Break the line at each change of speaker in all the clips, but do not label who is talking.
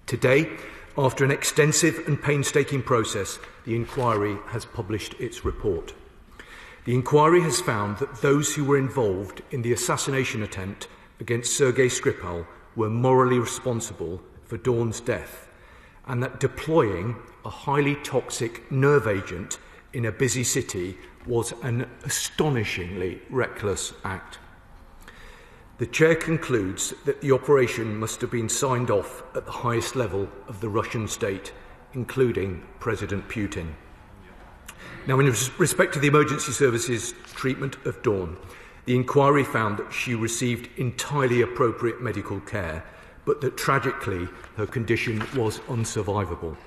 Today, after an extensive and painstaking process, the inquiry has published its report. The inquiry has found that those who were involved in the assassination attempt against Sergei Skripal were morally responsible for Dawn's death, and that deploying a highly toxic nerve agent in a busy city was an astonishingly reckless act. The Chair concludes that the operation must have been signed off at the highest level of the Russian state, including President Putin. Now, in respect to the emergency services treatment of Dawn, the inquiry found that she received entirely appropriate medical care, but that tragically her condition was unsurvivable.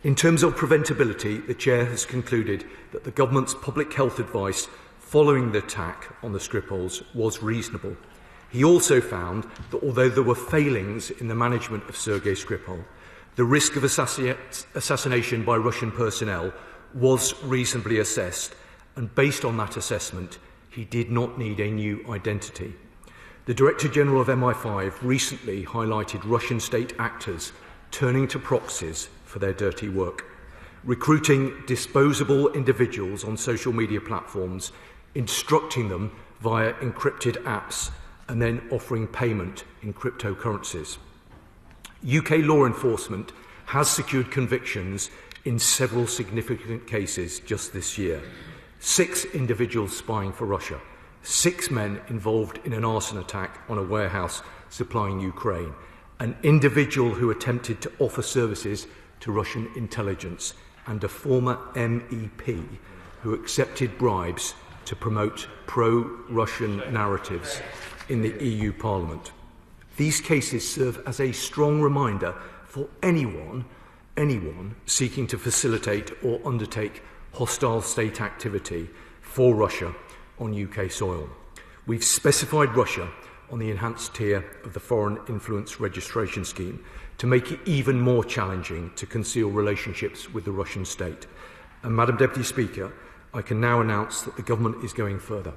In terms of preventability, the Chair has concluded that the government's public health advice following the attack on the Skripals was reasonable. He also found that although there were failings in the management of Sergei Skripal, the risk of assassination by Russian personnel was reasonably assessed, and based on that assessment, he did not need a new identity. The Director General of MI5 recently highlighted Russian state actors turning to proxies for their dirty work, recruiting disposable individuals on social media platforms, instructing them via encrypted apps, and then offering payment in cryptocurrencies. UK law enforcement has secured convictions in several significant cases just this year. 6 individuals spying for Russia, 6 men involved in an arson attack on a warehouse supplying Ukraine, an individual who attempted to offer services to Russian intelligence, and a former MEP who accepted bribes to promote pro-Russian narratives in the EU Parliament. These cases serve as a strong reminder for anyone seeking to facilitate or undertake hostile state activity for Russia on UK soil. We've specified Russia on the enhanced tier of the Foreign Influence Registration Scheme to make it even more challenging to conceal relationships with the Russian state. And Madam Deputy Speaker, I can now announce that the government is going further.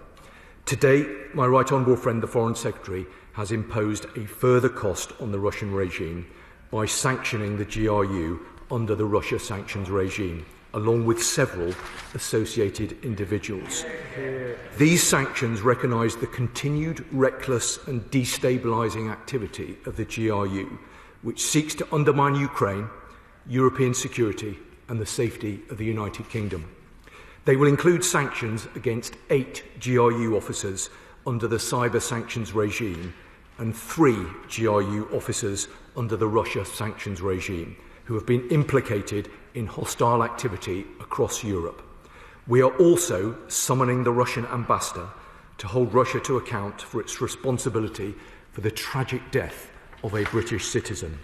Today, my right honourable friend, the Foreign Secretary, has imposed a further cost on the Russian regime by sanctioning the GRU under the Russia sanctions regime, along with several associated individuals. These sanctions recognise the continued reckless and destabilising activity of the GRU, which seeks to undermine Ukraine, European security and the safety of the United Kingdom. They will include sanctions against 8 GRU officers under the cyber sanctions regime and 3 GRU officers under the Russia sanctions regime who have been implicated in hostile activity across Europe. We are also summoning the Russian ambassador to hold Russia to account for its responsibility for the tragic death of a British citizen.